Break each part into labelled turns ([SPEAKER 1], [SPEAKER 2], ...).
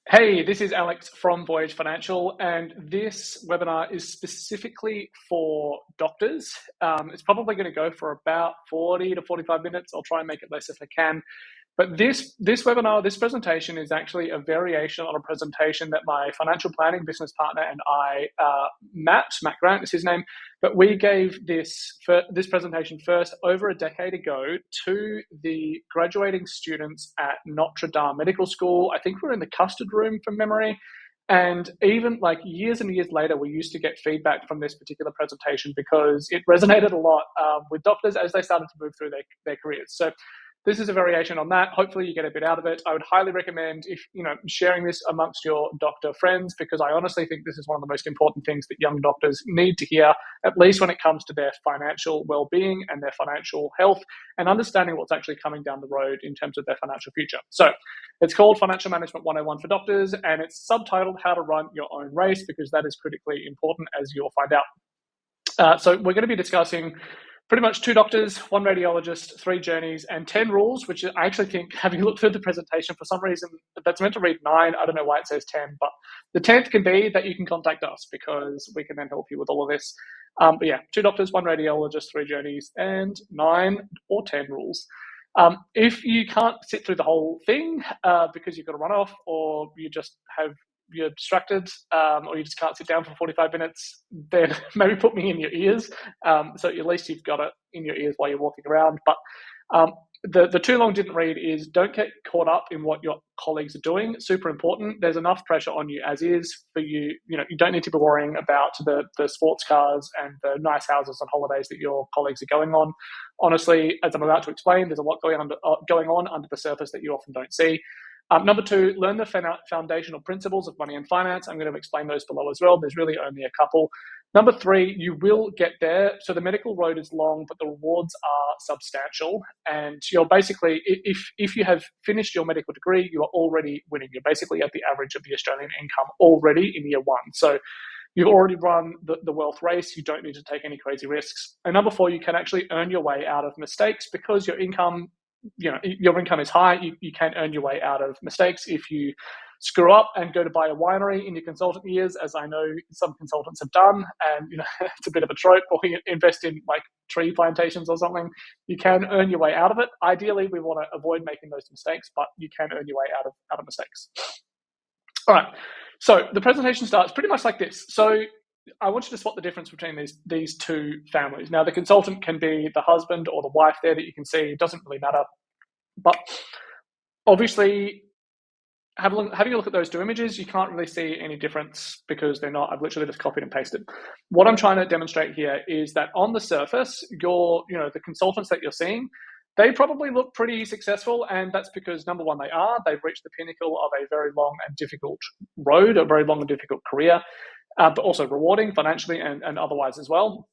[SPEAKER 1] Hey, this is Alex from Voyage Financial, and this webinar is specifically for doctors. It's probably going to go for about 40 to 45 minutes. I'll try and make it less if I can. But this webinar, this presentation is actually a variation on a presentation that my financial planning business partner and I, Matt Grant is his name, but we gave this presentation first over a decade ago to the graduating students at Notre Dame Medical School. I think we're in the Custard Room from memory. And even like years and years later, we used to get feedback from this particular presentation because it resonated a lot with doctors as they started to move through their careers. So this is a variation on that. Hopefully you get a bit out of it. I would highly recommend sharing this amongst your doctor friends, because I honestly think this is one of the most important things that young doctors need to hear, at least when it comes to their financial well-being and their financial health, and understanding what's actually coming down the road in terms of their financial future. So it's called Financial Management 101 for Doctors, and it's subtitled How to Run Your Own Race, because that is critically important, as you'll find out. So we're going to be discussing pretty much 2 doctors, 1 radiologist, 3 journeys, and 10 rules, which I actually think, having looked through the presentation, for some reason, that's meant to read 9. I don't know why it says 10, but the 10th can be that you can contact us, because we can then help you with all of this. But yeah, 2 doctors, 1 radiologist, 3 journeys, and 9 or 10 rules. If you can't sit through the whole thing because you've got to run off, or you're distracted, or you just can't sit down for 45 minutes, then maybe put me in your ears. So at least you've got it in your ears while you're walking around. But the too long didn't read is, don't get caught up in what your colleagues are doing. Super important. There's enough pressure on you as is for you. You don't need to be worrying about the sports cars and the nice houses and holidays that your colleagues are going on. Honestly, as I'm about to explain, there's a lot going on under the surface that you often don't see. Number 2, learn the foundational principles of money and finance. I'm going to explain those below as well. There's really only a couple. Number 3, you will get there. So the medical road is long, but the rewards are substantial. And you're basically, if you have finished your medical degree, you are already winning. You're basically at the average of the Australian income already in year 1. So you've already run the wealth race. You don't need to take any crazy risks. And number 4, you can actually earn your way out of mistakes, because your income is high. You can earn your way out of mistakes. If you screw up and go to buy a winery in your consultant years, as I know some consultants have done, and it's a bit of a trope, or you invest in like tree plantations or something, you can earn your way out of it. Ideally, we want to avoid making those mistakes, but you can earn your way out of mistakes. All right. So the presentation starts pretty much like this. So I want you to spot the difference between these 2 families. Now, the consultant can be the husband or the wife there that you can see. It doesn't really matter. But obviously, having a look at those 2 images, you can't really see any difference, because they're not. I've literally just copied and pasted. What I'm trying to demonstrate here is that on the surface, the consultants that you're seeing, they probably look pretty successful, and that's because, number 1, they've reached the pinnacle of a very long and difficult road, a very long and difficult career. But also rewarding financially and otherwise as well.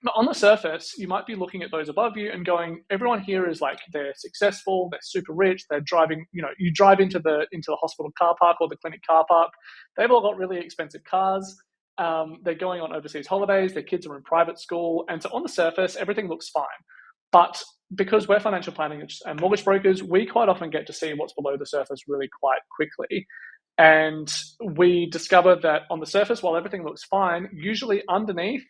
[SPEAKER 1] But on the surface, you might be looking at those above you and going, everyone here is like, they're successful, they're super rich, they're driving, you drive into the hospital car park or the clinic car park. They've all got really expensive cars. They're going on overseas holidays, their kids are in private school. And so on the surface, everything looks fine. But because we're financial planning and mortgage brokers, we quite often get to see what's below the surface really quite quickly. And we discover that on the surface, while everything looks fine, usually underneath,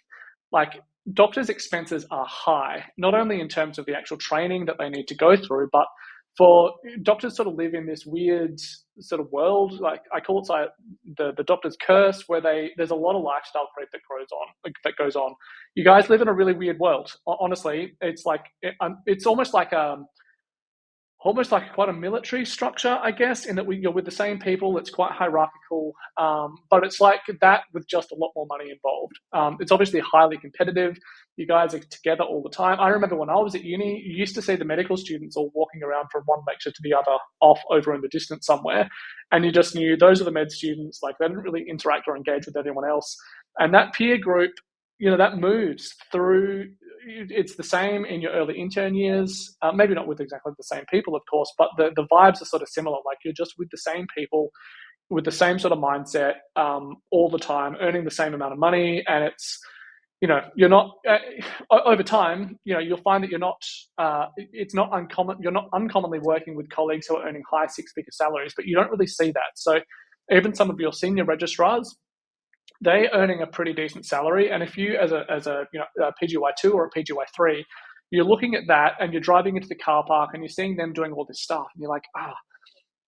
[SPEAKER 1] like, doctors' expenses are high, not only in terms of the actual training that they need to go through, but for doctors sort of live in this weird sort of world, like I call it like the doctor's curse, where there's a lot of lifestyle creep that goes on. You guys live in a really weird world. Honestly, it's like it's almost like quite a military structure, I guess, in that you're with the same people. It's quite hierarchical, but it's like that with just a lot more money involved. It's obviously highly competitive. You guys are together all the time. I remember when I was at uni, you used to see the medical students all walking around from one lecture to the other, off over in the distance somewhere, and you just knew those are the med students. Like, they didn't really interact or engage with anyone else. And that peer group, that moves through. It's the same in your early intern years, maybe not with exactly the same people, of course, but the vibes are sort of similar. Like, you're just with the same people, with the same sort of mindset all the time, earning the same amount of money. And it's, you're not, over time, you'll find that it's not uncommon. You're not uncommonly working with colleagues who are earning high 6-figure salaries, but you don't really see that. So even some of your senior registrars, they're earning a pretty decent salary. And if you, as a a PGY2 or a PGY3, you're looking at that and you're driving into the car park and you're seeing them doing all this stuff, and you're like,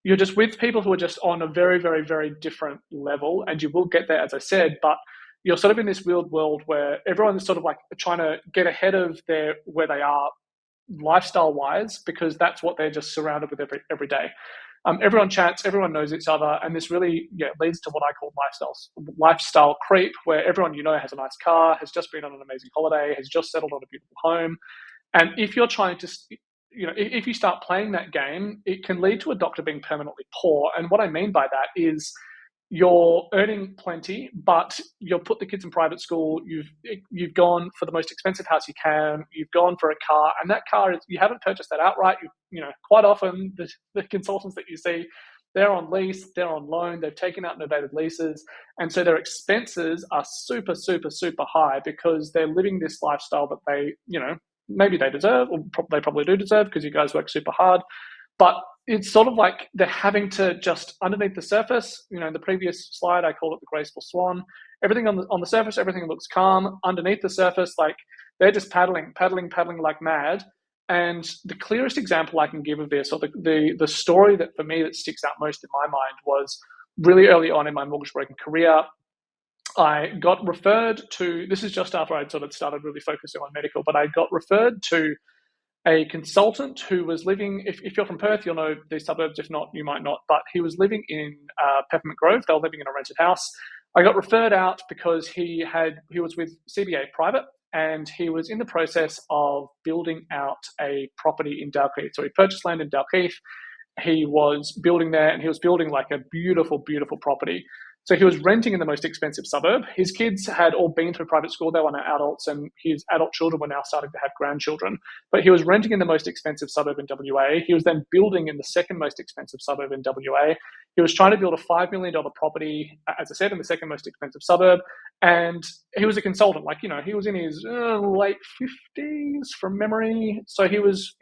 [SPEAKER 1] you're just with people who are just on a very, very, very different level, and you will get there, as I said, but you're sort of in this weird world where everyone is sort of like trying to get ahead of where they are lifestyle wise, because that's what they're just surrounded with every day. Everyone chats, everyone knows each other, and this really leads to what I call lifestyle creep, where everyone has a nice car, has just been on an amazing holiday, has just settled on a beautiful home, and if you're trying to, if you start playing that game, it can lead to a doctor being permanently poor. And what I mean by that is you're earning plenty, but you'll put the kids in private school. You've gone for the most expensive house you can. You've gone for a car, and that car you haven't purchased that outright. Quite often the consultants that you see, they're on lease, they're on loan, they've taken out novated leases, and so their expenses are super, super, super high because they're living this lifestyle that they maybe they deserve, or they probably do deserve, because you guys work super hard. But it's sort of like they're having to just underneath the surface. In the previous slide, I called it the graceful swan. Everything on the surface, everything looks calm. Underneath the surface, like they're just paddling like mad. And the clearest example I can give of this, or the story that for me that sticks out most in my mind, was really early on in my mortgage broking career. I got referred to, this is just after I'd sort of started really focusing on medical, but I got referred to a consultant who was living, if you're from Perth, you'll know these suburbs. If not, you might not, but he was living in Peppermint Grove. They were living in a rented house. I got referred out because he was with CBA Private, and he was in the process of building out a property in Dalkeith. So he purchased land in Dalkeith. He was building there, and he was building like a beautiful, beautiful property. So he was renting in the most expensive suburb. His kids had all been through private school. They were now adults, and his adult children were now starting to have grandchildren. But he was renting in the most expensive suburb in WA. He was then building in the second most expensive suburb in WA. He was trying to build a $5 million property, as I said, in the second most expensive suburb. And he was a consultant. He was in his late 50s from memory. So he was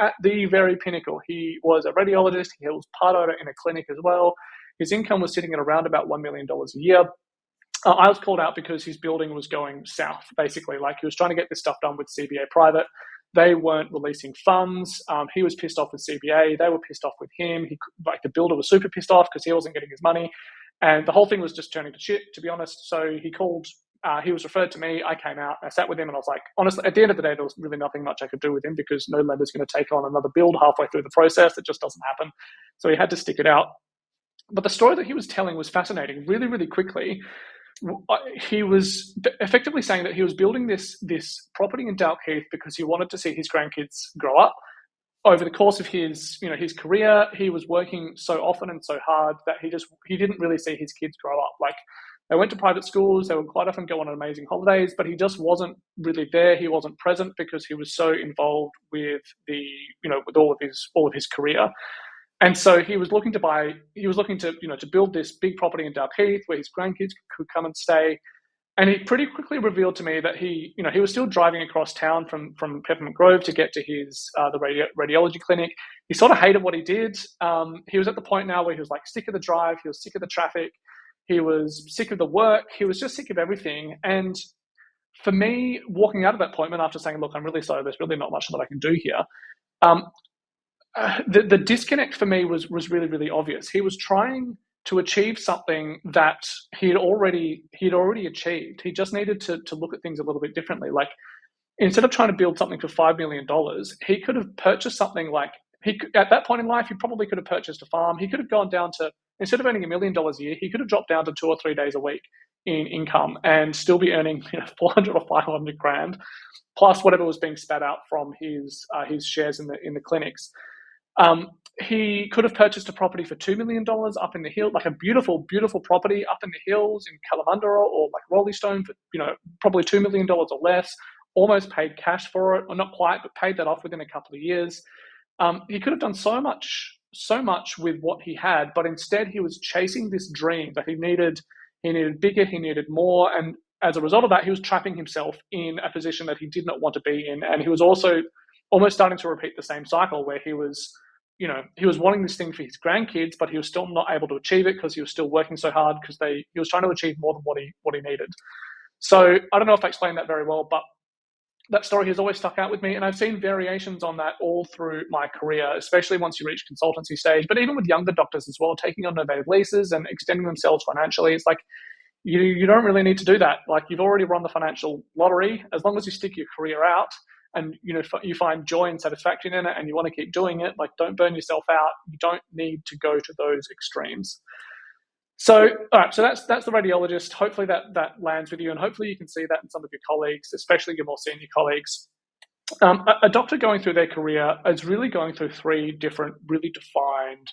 [SPEAKER 1] at the very pinnacle. He was a radiologist. He was part owner in a clinic as well. His income was sitting at around about $1 million a year. I was called out because his building was going south, basically. He was trying to get this stuff done with CBA Private. They weren't releasing funds. He was pissed off with CBA. They were pissed off with him. The builder was super pissed off because he wasn't getting his money. And the whole thing was just turning to shit, to be honest. So he called, he was referred to me. I came out, I sat with him, and I was like, honestly, at the end of the day, there was really nothing much I could do with him because no lender's going to take on another build halfway through the process. It just doesn't happen. So he had to stick it out. But the story that he was telling was fascinating. Really, really quickly, he was effectively saying that he was building this property in Dalkeith because he wanted to see his grandkids grow up. Over the course of his career, he was working so often and so hard that he didn't really see his kids grow up. They went to private schools. They would quite often go on amazing holidays, but he just wasn't really there. He wasn't present because he was so involved with with all of his career. And so he was looking to build this big property in Dalkeith where his grandkids could come and stay. And he pretty quickly revealed to me that he was still driving across town from Peppermint Grove to get to his the radiology clinic. He sort of hated what he did. He was at the point now where he was sick of the drive. He was sick of the traffic. He was sick of the work. He was just sick of everything. And for me, walking out of that appointment after saying, look, I'm really sorry, there's really not much that I can do here. The disconnect for me was really, really obvious. He was trying to achieve something that he'd already achieved. He just needed to look at things a little bit differently. Instead of trying to build something for $5 million, he could have purchased something at that point in life, he probably could have purchased a farm. He could have gone down to, instead of earning $1 million a year, he could have dropped down to 2 or 3 days a week in income and still be earning 400 or 500 grand, plus whatever was being spat out from his shares in the clinics. He could have purchased a property for $2 million up in the hill, a beautiful, beautiful property up in the hills in Kalamunda or Roleystone for, probably $2 million or less, almost paid cash for it, or not quite, but paid that off within a couple of years. He could have done so much with what he had, but instead he was chasing this dream that he needed bigger, he needed more. And as a result of that, he was trapping himself in a position that he did not want to be in. And he was also almost starting to repeat the same cycle where he was, he was wanting this thing for his grandkids, but he was still not able to achieve it because he was still working so hard because he was trying to achieve more than what he needed. So I don't know if I explained that very well, but that story has always stuck out with me, and I've seen variations on that all through my career, especially once you reach consultancy stage, but even with younger doctors as well, taking on novated leases and extending themselves financially. It's like you don't really need to do that. Like, you've already run the financial lottery. As long as you stick your career out and you find joy and satisfaction in it and you want to keep doing it, like, don't burn yourself out. You don't need to go to those extremes. So, all right, so that's the radiologist. Hopefully that lands with you, and hopefully you can see that in some of your colleagues, especially your more senior colleagues. A doctor going through their career is really going through three different, really defined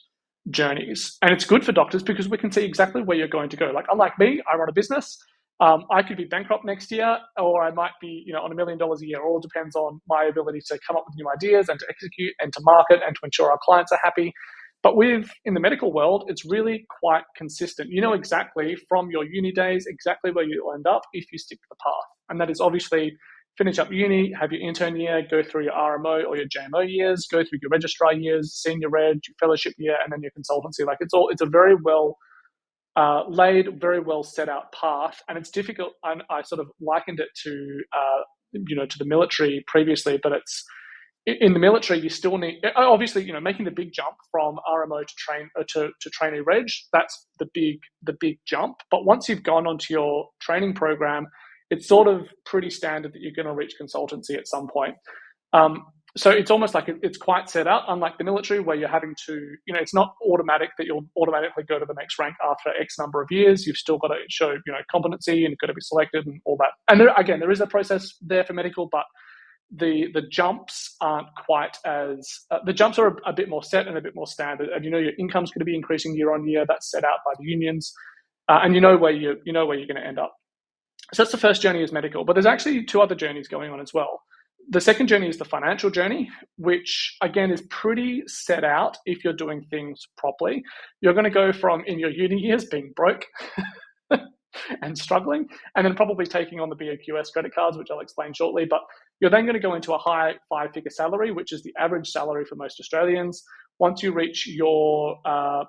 [SPEAKER 1] journeys, and it's good for doctors because we can see exactly where you're going to go. Like, unlike me, I run a business. I could be bankrupt next year, or I might be, on $1 million a year. It all depends on my ability to come up with new ideas and to execute and to market and to ensure our clients are happy. But in the medical world, it's really quite consistent. You know exactly from your uni days exactly where you'll end up if you stick to the path. And that is obviously finish up uni, have your intern year, go through your RMO or your JMO years, go through your registrar years, senior reg, your fellowship year, and then your consultancy. Like, it's a very well laid, very well set out path, and it's difficult. And I sort of likened it to the military previously, but it's in the military, you still need, obviously, making the big jump from RMO to trainee reg. That's the big jump. But once you've gone onto your training program, it's sort of pretty standard that you're going to reach consultancy at some point. So it's almost like it's quite set out, unlike the military, where you're having to, it's not automatic that you'll automatically go to the next rank after X number of years. You've still got to show, competency, and you've got to be selected and all that. And there is a process there for medical, but the jumps aren't quite as the jumps are a bit more set and a bit more standard, and your income's going to be increasing year on year. That's set out by the unions, and you know where you're going to end up. So that's the first journey, is medical, but there's actually two other journeys going on as well. The second journey is the financial journey, which again is pretty set out if you're doing things properly. You're going to go from, in your uni years, being broke and struggling, and then probably taking on the BOQS credit cards, which I'll explain shortly. But you're then going to go into a high five-figure salary, which is the average salary for most Australians. Once you reach your JMO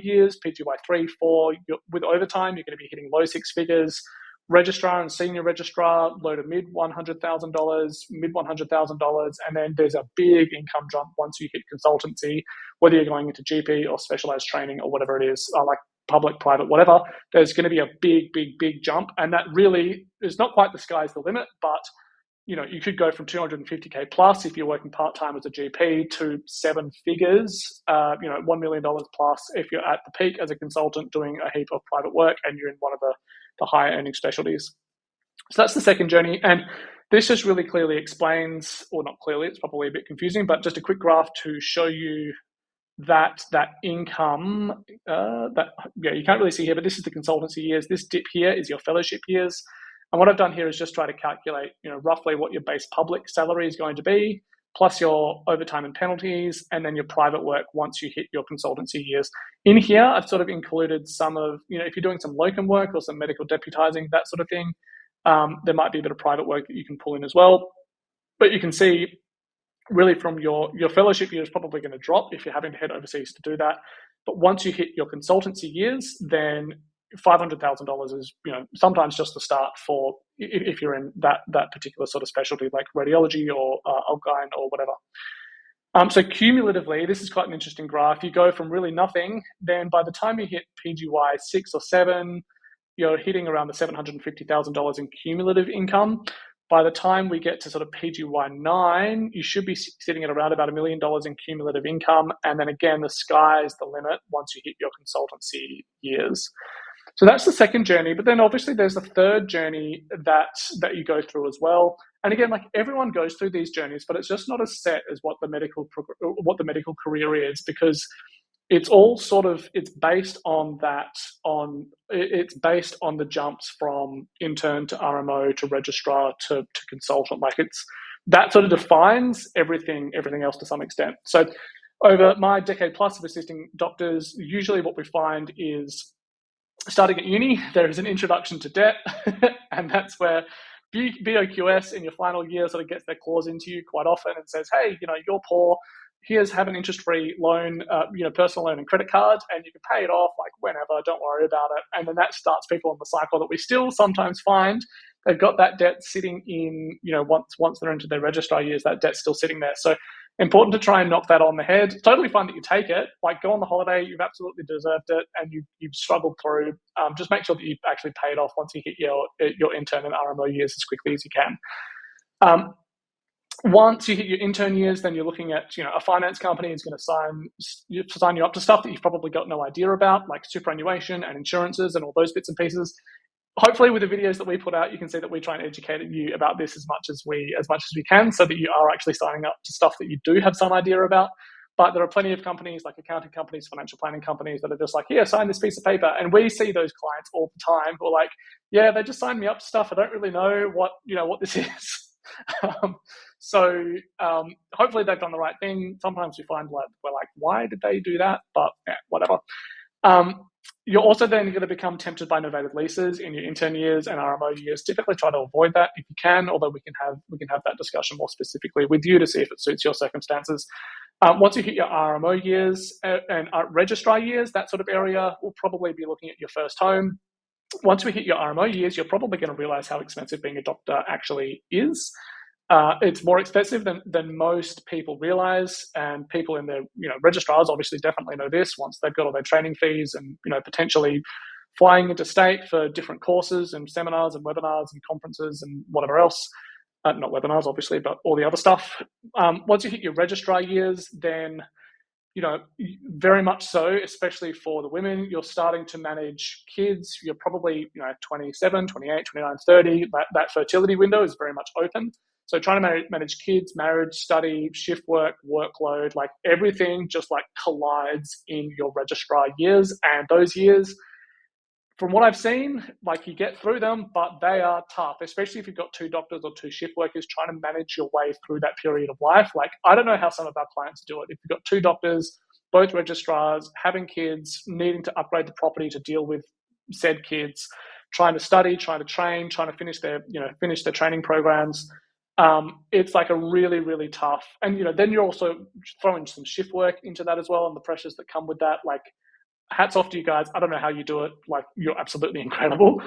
[SPEAKER 1] years, PGY 3, 4, with overtime, you're going to be hitting low six figures. Registrar and senior registrar, low to mid $100,000, and then there's a big income jump once you hit consultancy, whether you're going into GP or specialized training or whatever it is, like public, private, whatever. There's going to be a big jump, and that really is not quite the sky's the limit, but you could go from 250K plus if you're working part-time as a GP to seven figures, $1 million plus if you're at the peak as a consultant doing a heap of private work and you're in one of the higher earning specialties. So that's the second journey. And this just really clearly explains, or not clearly, it's probably a bit confusing, but just a quick graph to show you that income, you can't really see here, but this is the consultancy years. This dip here is your fellowship years. And what I've done here is just try to calculate, roughly what your base public salary is going to be, plus your overtime and penalties, and then your private work once you hit your consultancy years. In here, I've sort of included some of, if you're doing some locum work or some medical deputizing, that sort of thing, there might be a bit of private work that you can pull in as well. But you can see, really, from your fellowship year is probably going to drop if you're having to head overseas to do that. But once you hit your consultancy years, then $500,000 is, sometimes just the start for if you're in that particular sort of specialty, like radiology or OB-GYN or whatever. So cumulatively, this is quite an interesting graph. You go from really nothing, then by the time you hit PGY 6 or 7, you're hitting around the $750,000 in cumulative income. By the time we get to sort of PGY 9, you should be sitting at around about $1 million in cumulative income. And then again, the sky's the limit once you hit your consultancy years. So that's the second journey. But then obviously there's the third journey that you go through as well. And again, like, everyone goes through these journeys, but it's just not as set as what the medical career is, because it's all it's based on the jumps from intern to RMO to registrar to consultant. Like, it's that sort of defines everything else to some extent. So over my decade plus of assisting doctors, usually what we find is, starting at uni, there is an introduction to debt, and that's where BOQS in your final year sort of gets their claws into you quite often and says, hey, you're poor, have an interest-free loan, personal loan and credit card, and you can pay it off like whenever, don't worry about it. And then that starts people on the cycle that we still sometimes find they've got that debt sitting in, once they're into their registrar years, that debt's still sitting there. So important to try and knock that on the head. Totally fine that you take it, like go on the holiday, you've absolutely deserved it, and you've struggled through. Just make sure that you actually pay it off once you hit your intern and RMO years as quickly as you can. Once you hit your intern years, then you're looking at, a finance company is going to sign you up to stuff that you've probably got no idea about, like superannuation and insurances and all those bits and pieces. Hopefully with the videos that we put out, you can see that we try and educate you about this as much as we can, so that you are actually signing up to stuff that you do have some idea about. But there are plenty of companies, like accounting companies, financial planning companies, that are just like, here, sign this piece of paper. And we see those clients all the time who are like, yeah, they just signed me up to stuff. I don't really know what this is. Hopefully they've done the right thing. Sometimes we find we're like, why did they do that? But yeah, whatever. You're also then going to become tempted by novated leases in your intern years and RMO years. Typically try to avoid that if you can, although we can have that discussion more specifically with you to see if it suits your circumstances. Once you hit your RMO years and registrar years, that sort of area, we'll probably be looking at your first home. Once we hit your RMO years, you're probably going to realize how expensive being a doctor actually is. It's more expensive than most people realize, and people in their registrars obviously definitely know this. Once they've got all their training fees and potentially flying interstate for different courses and seminars and webinars and conferences and whatever else, not webinars obviously, but all the other stuff. Once you hit your registrar years, then very much so, especially for the women, you're starting to manage kids. You're probably 27, 28, 29, 30. That fertility window is very much open. So trying to manage kids, marriage, study, shift work, workload, like everything just like collides in your registrar years. And those years, from what I've seen, like you get through them, but they are tough, especially if you've got two doctors or two shift workers trying to manage your way through that period of life. Like, I don't know how some of our clients do it. If you've got two doctors, both registrars, having kids, needing to upgrade the property to deal with said kids, trying to study, trying to train, trying to finish their training programs. It's like a really, really tough. And, then you're also throwing some shift work into that as well, and the pressures that come with that. Like, hats off to you guys. I don't know how you do it. Like, you're absolutely incredible.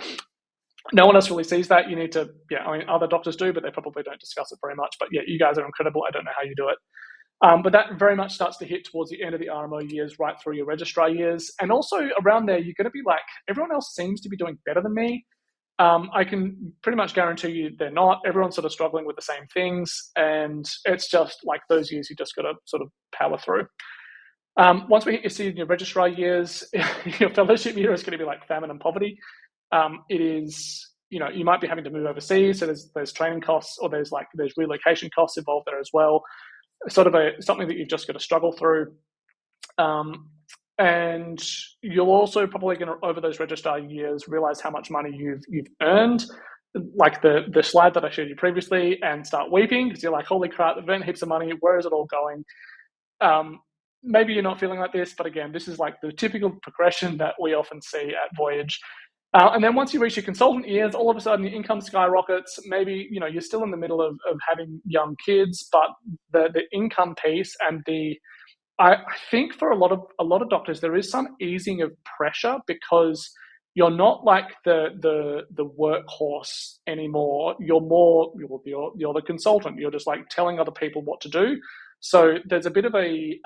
[SPEAKER 1] No one else really sees that. You need to, other doctors do, but they probably don't discuss it very much. But yeah, you guys are incredible. I don't know how you do it. But that very much starts to hit towards the end of the RMO years, right through your registrar years. And also around there, you're going to be like, everyone else seems to be doing better than me. I can pretty much guarantee you they're not. Everyone's sort of struggling with the same things. And it's just like those years you just got to sort of power through. Once we hit your senior registrar years, your fellowship year is going to be like famine and poverty. It is, you might be having to move overseas. So there's training costs, or there's relocation costs involved there as well. Sort of something that you've just got to struggle through. And you're also probably going to, over those registrar years, realize how much money you've earned, like the slide that I showed you previously, and start weeping because you're like, holy crap, I've earned heaps of money. Where is it all going? Maybe you're not feeling like this, but again, this is like the typical progression that we often see at Voyage. And then once you reach your consultant years, all of a sudden your income skyrockets. Maybe, you're still in the middle of having young kids, but the income piece and I think for a lot of doctors, there is some easing of pressure because you're not like the workhorse anymore. You're the consultant. You're just like telling other people what to do. So there's a bit of a,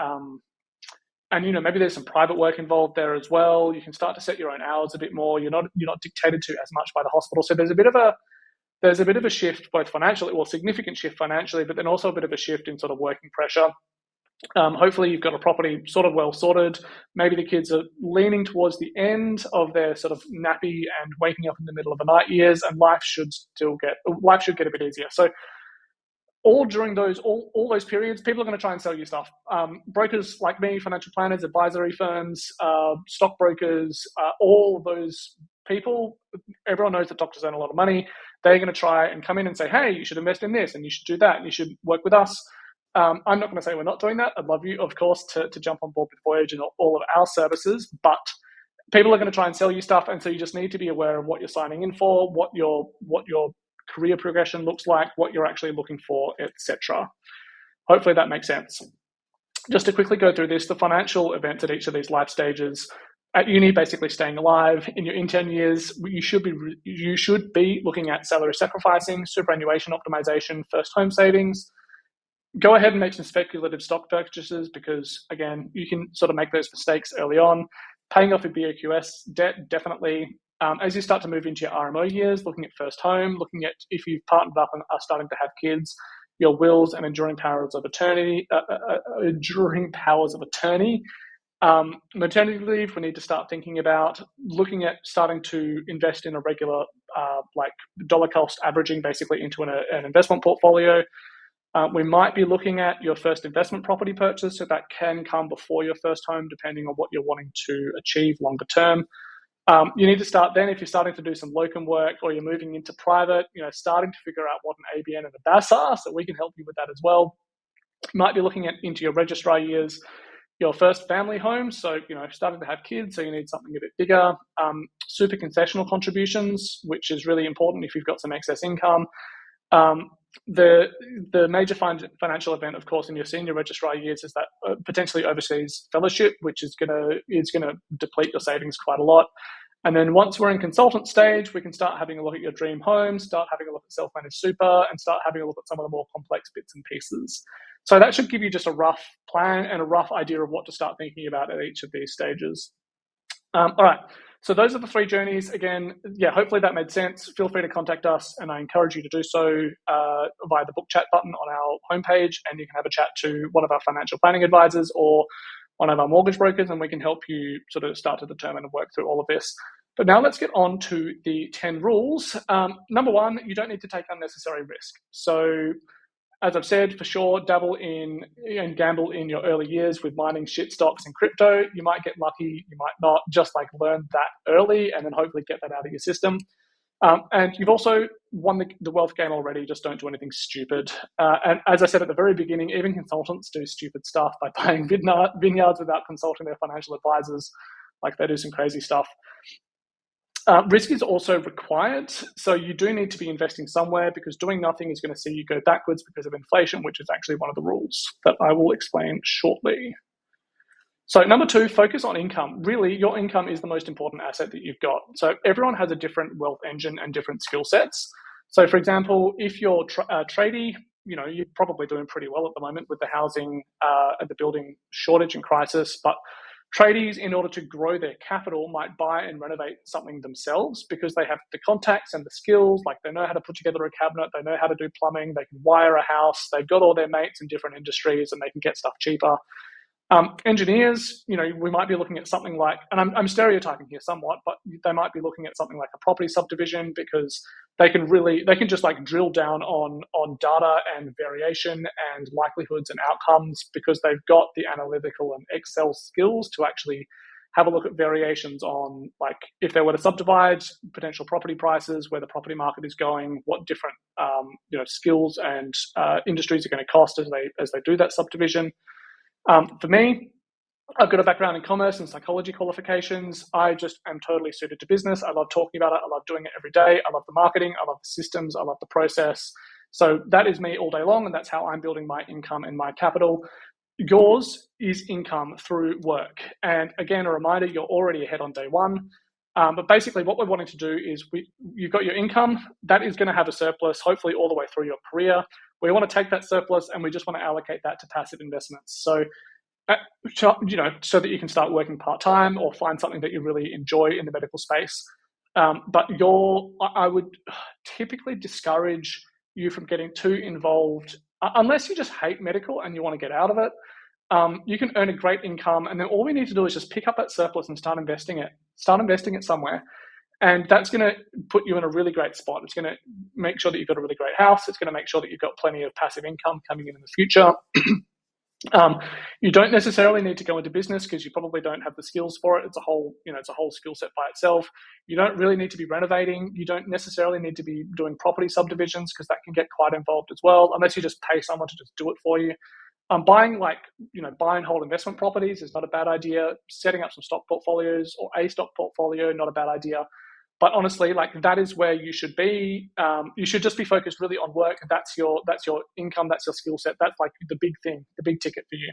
[SPEAKER 1] and maybe there's some private work involved there as well. You can start to set your own hours a bit more. You're not dictated to as much by the hospital. So there's a bit of a shift, both financially, significant shift financially, but then also a bit of a shift in sort of working pressure. Hopefully you've got a property sort of well sorted. Maybe the kids are leaning towards the end of their sort of nappy and waking up in the middle of the night years, and life should get a bit easier. So all during all those periods, people are going to try and sell you stuff. Brokers like me, financial planners, advisory firms, stockbrokers, all those people, everyone knows that doctors earn a lot of money. They're going to try and come in and say, hey, you should invest in this and you should do that and you should work with us. I'm not going to say we're not doing that. I'd love you, of course, to jump on board with Voyage and all of our services, but people are going to try and sell you stuff, and so you just need to be aware of what you're signing in for, what your career progression looks like, what you're actually looking for, etc. Hopefully that makes sense. Just to quickly go through this, the financial events at each of these life stages. At uni, basically staying alive. In your intern years, you should be looking at salary sacrificing, superannuation optimization, first home savings. Go ahead and make some speculative stock purchases because, again, you can sort of make those mistakes early on. Paying off your BOQS debt, definitely. As you start to move into your RMO years, looking at first home, looking at if you've partnered up and are starting to have kids, your wills and enduring powers of attorney. Maternity leave, we need to start thinking about looking at starting to invest in a regular, like dollar cost averaging, basically into an investment portfolio. We might be looking at your first investment property purchase, so that can come before your first home, depending on what you're wanting to achieve longer term. You need to start then, if you're starting to do some locum work or you're moving into private, starting to figure out what an ABN and a BAS are, so we can help you with that as well. You might be looking at into your registrar years, your first family home, so starting to have kids, so you need something a bit bigger. Super concessional contributions, which is really important if you've got some excess income. The major financial event, of course, in your senior registrar years is that potentially overseas fellowship, which is gonna deplete your savings quite a lot. And then once we're in consultant stage, we can start having a look at your dream home, start having a look at self-managed super, and start having a look at some of the more complex bits and pieces. So that should give you just a rough plan and a rough idea of what to start thinking about at each of these stages. All right, so those are the 3 journeys. Again, hopefully that made sense. Feel free to contact us, and I encourage you to do so via the book chat button on our homepage, and you can have a chat to one of our financial planning advisors or one of our mortgage brokers, and we can help you sort of start to determine and work through all of this. But now let's get on to the 10 rules. Number 1, you don't need to take unnecessary risk. So as I've said, for sure, dabble in and gamble in your early years with mining shit stocks and crypto. You might get lucky, you might not. Just learn that early and then hopefully get that out of your system. And you've also won the wealth game already. Just don't do anything stupid. And as I said at the very beginning, even consultants do stupid stuff by buying vineyards without consulting their financial advisors. They do some crazy stuff. Risk is also required, so you do need to be investing somewhere, because doing nothing is going to see you go backwards because of inflation, which is actually one of the rules that I will explain shortly. So number 2, focus on income. Really, your income is the most important asset that you've got. So everyone has a different wealth engine and different skill sets. So for example, if you're tradie, you're probably doing pretty well at the moment with the housing and the building shortage and crisis, but tradies, in order to grow their capital, might buy and renovate something themselves because they have the contacts and the skills. They know how to put together a cabinet, they know how to do plumbing, they can wire a house, they've got all their mates in different industries, and they can get stuff cheaper. Engineers, we might be looking at something like, and I'm stereotyping here somewhat, but they might be looking at something like a property subdivision, because they can just drill down on data and variation and likelihoods and outcomes, because they've got the analytical and Excel skills to actually have a look at variations on, if they were to subdivide, potential property prices, where the property market is going, what different skills and industries are going to cost as they do that subdivision. For me, I've got a background in commerce and psychology qualifications. I just am totally suited to business. I love talking about it. I love doing it every day. I love the marketing. I love the systems. I love the process. So that is me all day long, and that's how I'm building my income and my capital. Yours is income through work. And again, a reminder, you're already ahead on day 1. But basically what we're wanting to do is you've got your income. That is going to have a surplus, hopefully all the way through your career. We want to take that surplus and we just want to allocate that to passive investments. So, so that you can start working part-time or find something that you really enjoy in the medical space. But I would typically discourage you from getting too involved, unless you just hate medical and you want to get out of it. You can earn a great income, and then all we need to do is just pick up that surplus and start investing it somewhere. And that's going to put you in a really great spot. It's going to make sure that you've got a really great house. It's going to make sure that you've got plenty of passive income coming in the future. You don't necessarily need to go into business because you probably don't have the skills for it. It's a whole skill set by itself. You don't really need to be renovating. You don't necessarily need to be doing property subdivisions, because that can get quite involved as well, unless you just pay someone to just do it for you. Buying buy and hold investment properties is not a bad idea. Setting up some stock portfolios or a stock portfolio, not a bad idea. But honestly, that is where you should be. You should just be focused really on work. That's your income. That's your skill set. That's the big thing, the big ticket for you.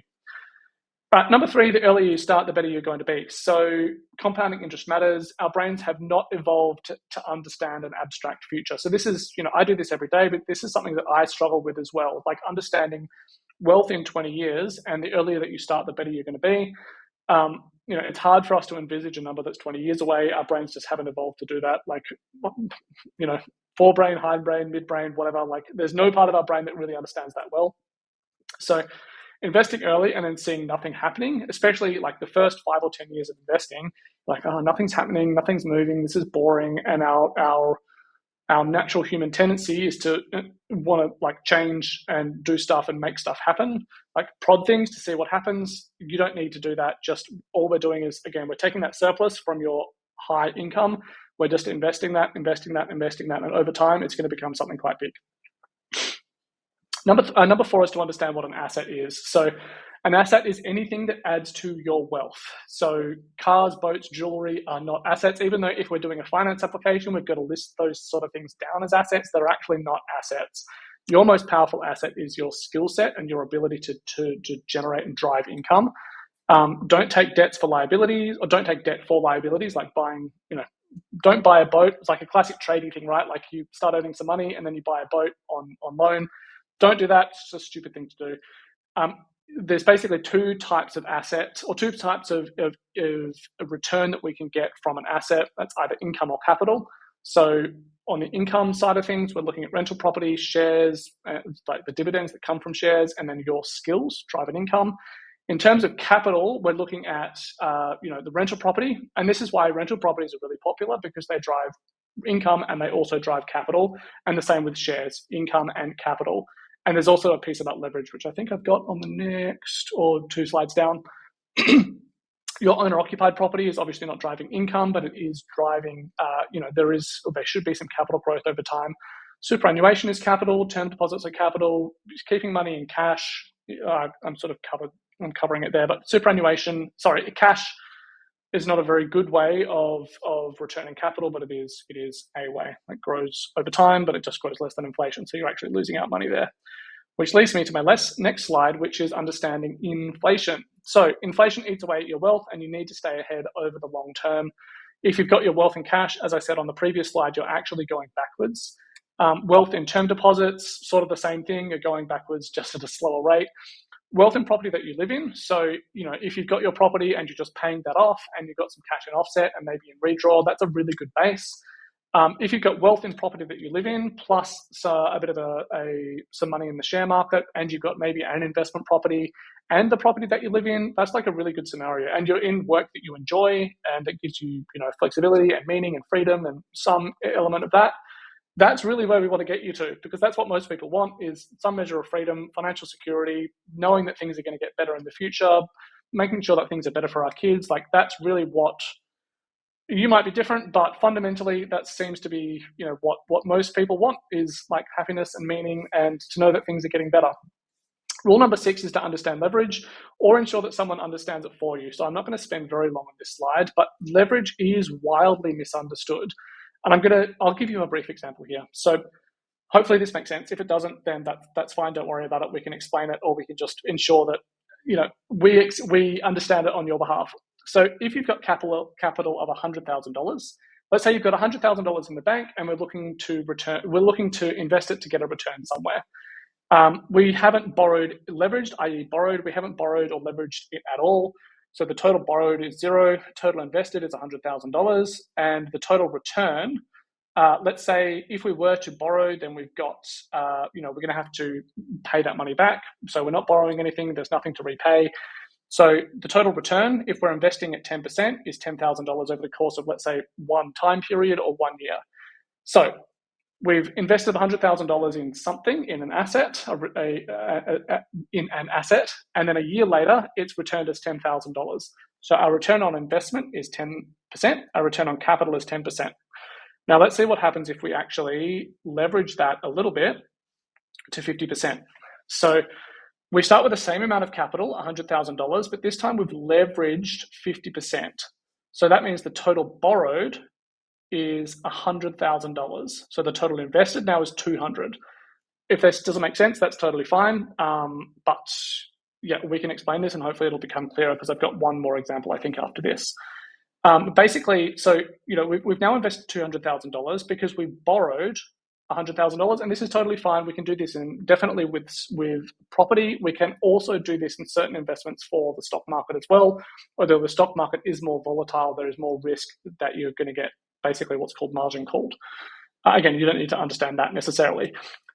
[SPEAKER 1] Number three, the earlier you start, the better you're going to be. So compounding interest matters. Our brains have not evolved to understand an abstract future. So this is, I do this every day, but this is something that I struggle with as well, like understanding wealth in 20 years. And the earlier that you start, the better you're going to be. It's hard for us to envisage a number that's 20 years away. Our brains just haven't evolved to do that. Like, forebrain, hindbrain, midbrain, whatever. Like, there's no part of our brain that really understands that well. So investing early and then seeing nothing happening, especially like the first 5 or 10 years of investing, like, oh, nothing's happening, nothing's moving, this is boring. And our natural human tendency is to want to like change and do stuff and make stuff happen, like prod things to see what happens. You don't need to do that. Just all we're doing is, again, we're taking that surplus from your high income. We're just investing that. And over time, it's going to become something quite big. Number four is to understand what an asset is. So an asset is anything that adds to your wealth. So cars, boats, jewelry are not assets, even though if we're doing a finance application, we've got to list those sort of things down as assets. They're actually not assets. Your most powerful asset is your skill set and your ability to generate and drive income. Don't take debts for liabilities, or don't take debt for liabilities, like buying, don't buy a boat. It's like a classic trading thing, right? Like you start earning some money and then you buy a boat on loan. Don't do that. It's a stupid thing to do. There's basically two types of assets, or two types of return that we can get from an asset. That's either income or capital. So on the income side of things, we're looking at rental property, shares, like the dividends that come from shares, and then your skills drive an income. In terms of capital, we're looking at the rental property, and this is why rental properties are really popular, because they drive income and they also drive capital. And the same with shares, income and capital. And there's also a piece about leverage, which I think I've got on the next or 2 slides down. Your owner-occupied property is obviously not driving income, but it is driving, there should be some capital growth over time. Superannuation is capital, term deposits are capital, keeping money in cash. I'm covering it there, but cash is not a very good way of returning capital, but it is a way. It grows over time, but it just grows less than inflation. So you're actually losing out money there, which leads me to my next slide, which is understanding inflation. So inflation eats away at your wealth, and you need to stay ahead over the long term. If you've got your wealth in cash, as I said on the previous slide, you're actually going backwards. Wealth in term deposits, sort of the same thing. You're going backwards just at a slower rate. Wealth in property that you live in. So, if you've got your property and you're just paying that off and you've got some cash in offset and maybe in redraw, that's a really good base. If you've got wealth in property that you live in, plus a bit of some money in the share market, and you've got maybe an investment property and the property that you live in, that's like a really good scenario. And you're in work that you enjoy and that gives you, flexibility and meaning and freedom and some element of that. That's really where we want to get you to, because that's what most people want, is some measure of freedom, financial security, knowing that things are going to get better in the future, making sure that things are better for our kids. Like, that's really what you might be different, but fundamentally that seems to be, what most people want, is like happiness and meaning, and to know that things are getting better. Rule number 6 is to understand leverage, or ensure that someone understands it for you. So I'm not going to spend very long on this slide, but leverage is wildly misunderstood. And I'll give you a brief example here. So hopefully this makes sense. If it doesn't, then that's fine. Don't worry about it. We can explain it, or we can just ensure that, we understand it on your behalf. So if you've got capital of $100,000, let's say you've got $100,000 in the bank, and we're looking to invest it to get a return somewhere. We haven't borrowed leveraged, i.e. borrowed. We haven't borrowed or leveraged it at all. So the total borrowed is $0, total invested is $100,000, and the total return, let's say if we were to borrow, then we've got, we're going to have to pay that money back. So we're not borrowing anything, there's nothing to repay. So the total return, if we're investing at 10%, is $10,000 over the course of, let's say, one time period or 1 year. So we've invested $100,000 in something, in an asset, and then a year later, it's returned as $10,000. So our return on investment is 10%. Our return on capital is 10%. Now let's see what happens if we actually leverage that a little bit to 50%. So we start with the same amount of capital, $100,000, but this time we've leveraged 50%. So that means the total borrowed is $100,000. So the total invested now is $200,000. If this doesn't make sense, that's totally fine. But yeah, we can explain this and hopefully it'll become clearer because I've got one more example, I think, after this. Basically, so, we've now invested $200,000 because we borrowed $100,000, and this is totally fine. We can do this definitely with property. We can also do this in certain investments for the stock market as well. Although the stock market is more volatile, there is more risk that you're going to get basically what's called margin called. Again, you don't need to understand that necessarily.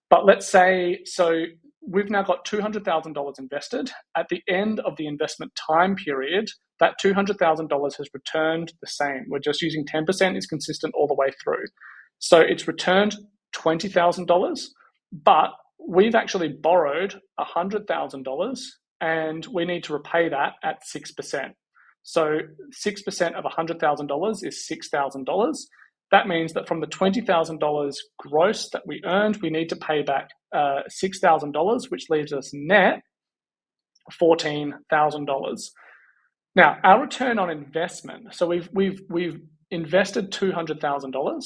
[SPEAKER 1] But let's say, so we've now got $200,000 invested. At the end of the investment time period, that $200,000 has returned the same. We're just using 10%, is consistent all the way through. So it's returned $20,000, but we've actually borrowed $100,000 and we need to repay that at 6%. So 6% of $100,000 is $6,000. That means that from the $20,000 gross that we earned, we need to pay back $6,000, which leaves us net $14,000. Now, our return on investment, so we've invested $200,000,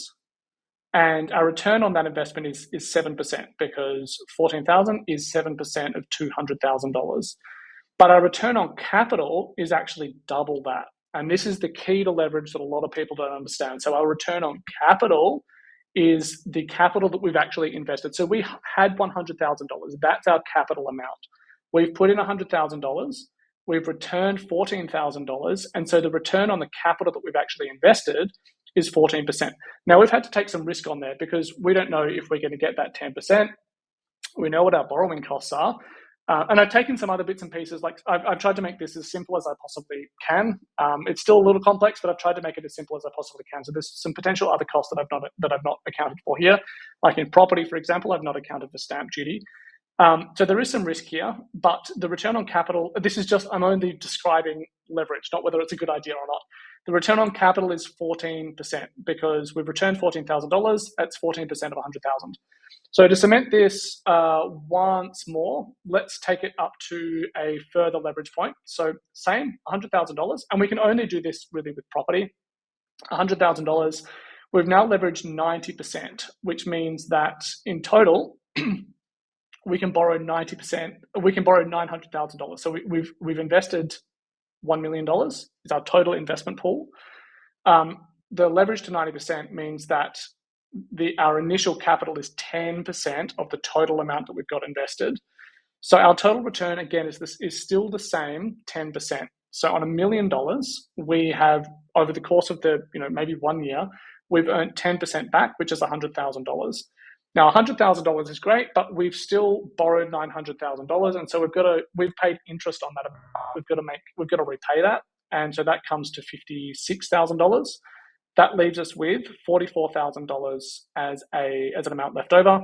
[SPEAKER 1] and our return on that investment is 7% because $14,000 is 7% of $200,000. But our return on capital is actually double that. And this is the key to leverage that a lot of people don't understand. So our return on capital is the capital that we've actually invested. So we had $100,000. That's our capital amount. We've put in $100,000. We've returned $14,000. And so the return on the capital that we've actually invested is 14%. Now, we've had to take some risk on there because we don't know if we're going to get that 10%. We know what our borrowing costs are. And I've taken some other bits and pieces. Like I've tried to make this as simple as I possibly can. It's still a little complex, but I've tried to make it as simple as I possibly can. So there's some potential other costs that I've not accounted for here. Like in property, for example, I've not accounted for stamp duty. So there is some risk here, but the return on capital, I'm only describing leverage, not whether it's a good idea or not. The return on capital is 14% because we've returned $14,000. That's 14% of 100,000. So to cement this once more, let's take it up to a further leverage point. So same, $100,000, and we can only do this really with property. $100,000, we've now leveraged 90%, which means that in total, we can borrow 90%. We can borrow $900,000. So we've invested $1 million is our total investment pool. The leverage to 90% means that our initial capital is 10% of the total amount that we've got invested. So our total return, again, is still the same, 10%. So on $1 million, we have, over the course of maybe 1 year, we've earned 10% back, which is $100,000. Now, $100,000 is great, but we've still borrowed $900,000, and so we've paid interest on that. We've got to repay that, and so that comes to $56,000. That leaves us with $44,000 as an amount left over.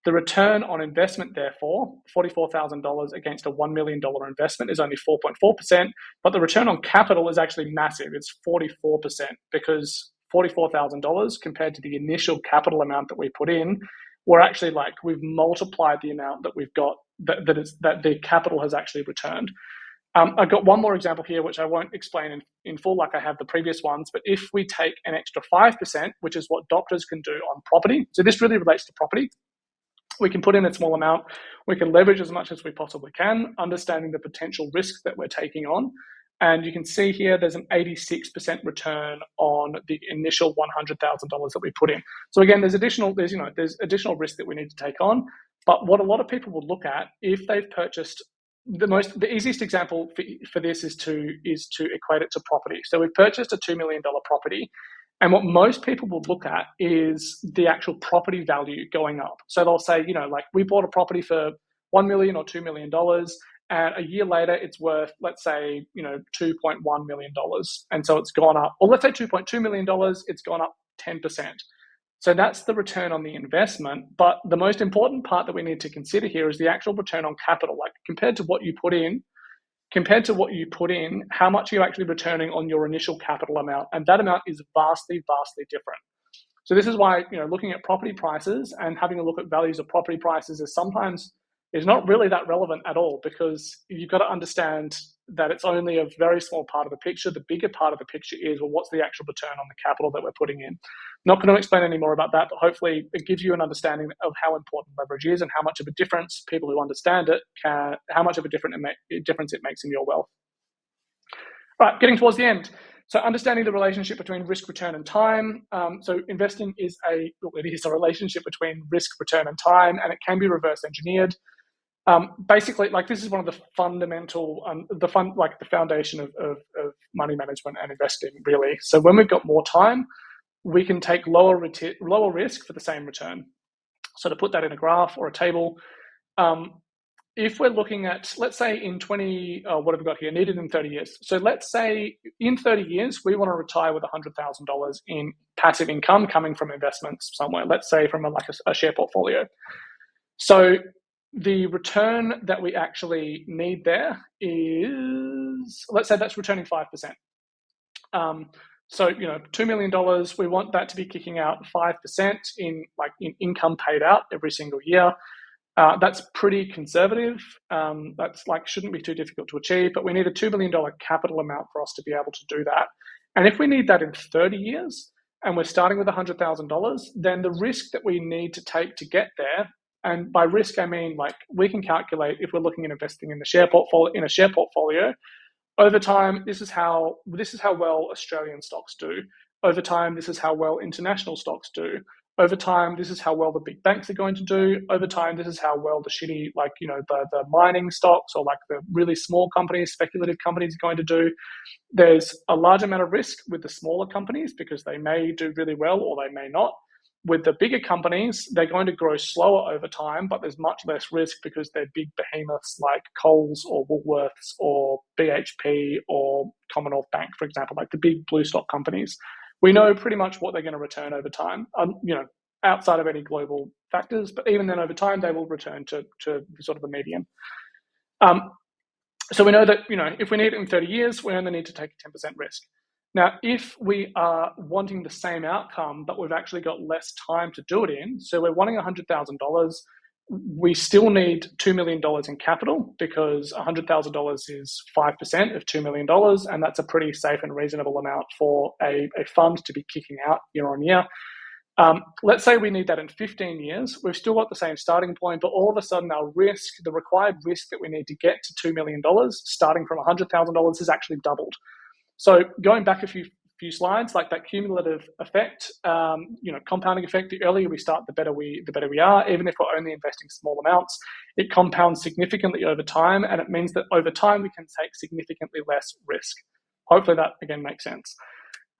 [SPEAKER 1] The return on investment, therefore, $44,000 against a $1 million investment is only 4.4%, but the return on capital is actually massive. It's 44% because $44,000 compared to the initial capital amount that we put in, we're actually we've multiplied the amount that we've got that the capital has actually returned. I've got one more example here, which I won't explain in full like I have the previous ones, but if we take an extra 5%, which is what doctors can do on property, so this really relates to property, we can put in a small amount, we can leverage as much as we possibly can, understanding the potential risk that we're taking on. And you can see here, there's an 86% return on the initial $100,000 that we put in. So again, there's additional risk that we need to take on. But what a lot of people will look at if they've purchased the easiest example for this is to equate it to property. So we've purchased a $2 million property, and what most people will look at is the actual property value going up. So they'll say, we bought a property for $1 million or $2 million, and a year later it's worth, let's say, $2.1 million, and so it's gone up. Or let's say $2.2 million, it's gone up 10%. So that's the return on the investment. But the most important part that we need to consider here is the actual return on capital. Compared to what you put in, how much are you actually returning on your initial capital amount? And that amount is vastly, vastly different. So this is why, looking at property prices and having a look at values of property prices is not really that relevant at all, because you've got to understand that it's only a very small part of the picture. The bigger part of the picture is, well, what's the actual return on the capital that we're putting in? Not going to explain any more about that, but hopefully it gives you an understanding of how important leverage is and how much of a difference people who understand it how much of a difference it makes in your wealth. All right, getting towards the end. So understanding the relationship between risk, return, and time. So investing is a relationship between risk, return, and time, and it can be reverse engineered. Basically, like, this is one of the fundamental, the foundation of money management and investing, really. So when we've got more time, we can take lower risk for the same return. So to put that in a graph or a table, if we're looking at, let's say in what have we got here, needed in 30 years. So let's say in 30 years, we want to retire with $100,000 in passive income coming from investments somewhere, let's say from a share portfolio. So the return that we actually need there is, let's say that's returning 5%. So, $2 million, we want that to be kicking out 5% in income paid out every single year. That's pretty conservative. That's shouldn't be too difficult to achieve, but we need a $2 million capital amount for us to be able to do that. And if we need that in 30 years and we're starting with $100,000, then the risk that we need to take to get there, and by risk I mean we can calculate, if we're looking at investing in a share portfolio, over time, this is how well Australian stocks do. Over time, this is how well international stocks do. Over time, this is how well the big banks are going to do. Over time, this is how well the shitty, the mining stocks or the really small companies, speculative companies are going to do. There's a large amount of risk with the smaller companies because they may do really well or they may not. With the bigger companies, they're going to grow slower over time, but there's much less risk because they're big behemoths like Coles or Woolworths or BHP or Commonwealth Bank, for example, like the big blue stock companies. We know pretty much what they're going to return over time, outside of any global factors, but even then over time, they will return to sort of the median. So we know that, if we need it in 30 years, we only need to take a 10% risk. Now, if we are wanting the same outcome, but we've actually got less time to do it in, so we're wanting $100,000, we still need $2 million in capital because $100,000 is 5% of $2 million, and that's a pretty safe and reasonable amount for a fund to be kicking out year on year. Let's say we need that in 15 years. We've still got the same starting point, but all of a sudden our risk, the required risk that we need to get to $2 million, starting from $100,000, has actually doubled. So going back a few slides, like that cumulative effect, compounding effect, the earlier we start, the better we are. Even if we're only investing small amounts, it compounds significantly over time, and it means that over time we can take significantly less risk. Hopefully that, again, makes sense.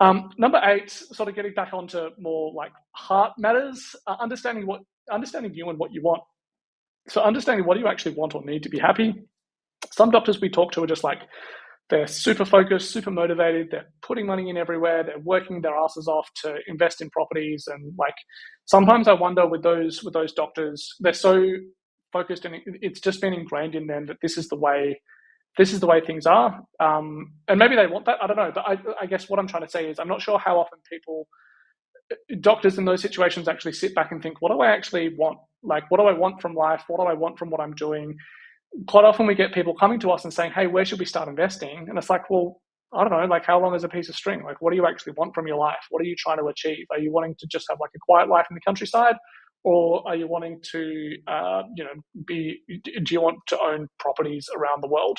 [SPEAKER 1] Number 8, sort of getting back onto more heart matters, understanding you and what you want. So understanding what do you actually want or need to be happy. Some doctors we talk to are just they're super focused, super motivated. They're putting money in everywhere. They're working their asses off to invest in properties. And sometimes I wonder with those doctors, they're so focused and it's just been ingrained in them that this is the way things are. And maybe they want that. I don't know. But I guess what I'm trying to say is I'm not sure how often doctors in those situations actually sit back and think, what do I actually want? What do I want from life? What do I want from what I'm doing? Quite often we get people coming to us and saying, hey, where should we start investing? And it's well, I don't know, how long is a piece of string? What do you actually want from your life? What are you trying to achieve? Are you wanting to just have a quiet life in the countryside? Or are you wanting to, do you want to own properties around the world?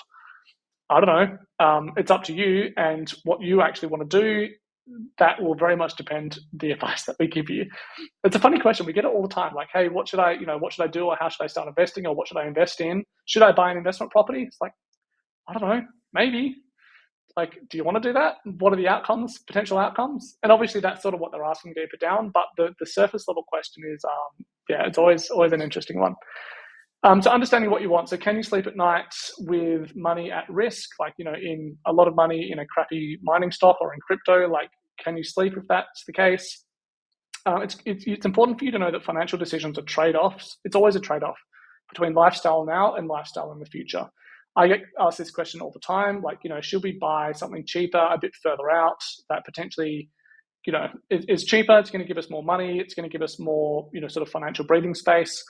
[SPEAKER 1] I don't know. It's up to you, and what you actually want to do, that will very much depend the advice that we give you. It's a funny question. We get it all the time. Hey, what should I do, or how should I start investing, or what should I invest in? Should I buy an investment property? It's I don't know, maybe. Do you want to do that? What are the outcomes, potential outcomes? And obviously that's sort of what they're asking deeper down, but the surface level question is, it's always an interesting one. So understanding what you want. So can you sleep at night with money at risk? In a lot of money in a crappy mining stock or in crypto, can you sleep if that's the case? It's important for you to know that financial decisions are trade-offs. It's always a trade-off between lifestyle now and lifestyle in the future. I get asked this question all the time, should we buy something cheaper a bit further out that potentially, is cheaper, it's going to give us more money, it's going to give us more, sort of financial breathing space?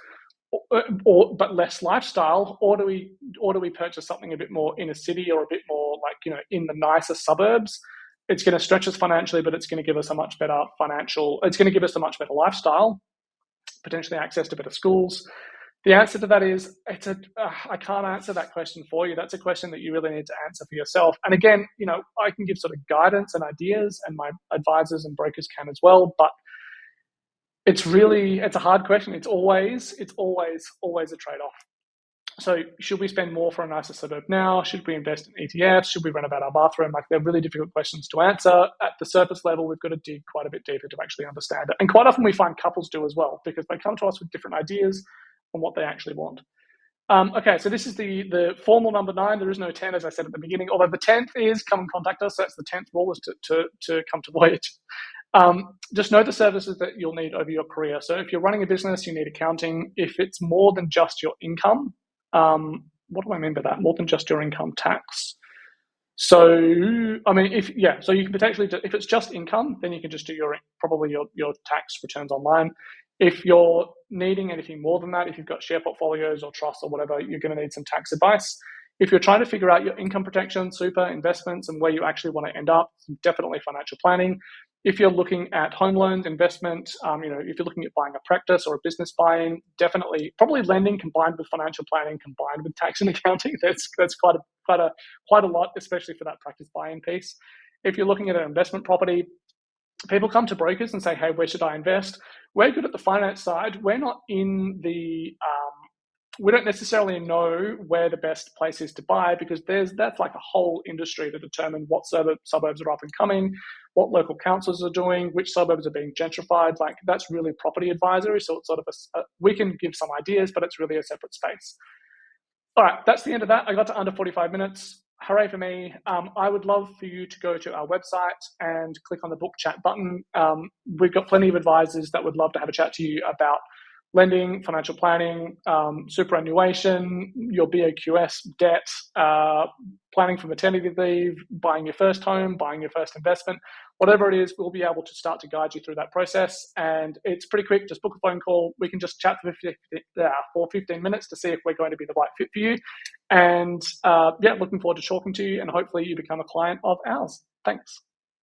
[SPEAKER 1] but less lifestyle, or do we purchase something a bit more in a city or a bit more like, you know, in the nicer suburbs? It's going to stretch us financially, but it's going to give us a much better it's going to give us a much better lifestyle, potentially access to better schools. The answer to that is I can't answer that question for you. That's a question that you really need to answer for yourself. And again, you know, I can give sort of guidance and ideas, and my advisors and brokers can as well, but it's a hard question. It's always a trade-off. So should we spend more for a nicer suburb now? Should we invest in ETFs? Should we renovate our bathroom? Like, they're really difficult questions to answer. At the surface level, we've got to dig quite a bit deeper to actually understand it. And quite often we find couples do as well, because they come to us with different ideas on what they actually want. Okay, so this is the formal number 9. There is no 10, as I said at the beginning, although the 10th is come and contact us. That's the 10th rule, is to come to Voyage. Just know the services that you'll need over your career. So if you're running a business, you need accounting. If it's more than just your income, what do I mean by that? More than just your income tax. So, I mean, so you can potentially, if it's just income, then you can just do your tax returns online. If you're needing anything more than that, if you've got share portfolios or trusts or whatever, you're going to need some tax advice. If you're trying to figure out your income protection, super, investments, and where you actually want to end up, definitely financial planning. If you're looking at home loans, investment, if you're looking at buying a practice or a business buying, definitely, probably lending combined with financial planning, combined with tax and accounting. That's quite a lot, especially for that practice buying piece. If you're looking at an investment property, people come to brokers and say, hey, where should I invest? We're good at the finance side. We're not in the we don't necessarily know where the best place is to buy, because that's like a whole industry to determine what suburbs are up and coming, what local councils are doing, which suburbs are being gentrified. Like, that's really property advisory. So it's sort of we can give some ideas, but it's really a separate space. All right, that's the end of that. I got to under 45 minutes. Hooray for me. I would love for you to go to our website and click on the book chat button. We've got plenty of advisors that would love to have a chat to you about lending, financial planning, superannuation, your BOQS debt, planning for maternity leave, buying your first home, buying your first investment, whatever it is, we'll be able to start to guide you through that process. And it's pretty quick. Just book a phone call. We can just chat for 15 minutes to see if we're going to be the right fit for you. And looking forward to talking to you, and hopefully you become a client of ours. Thanks.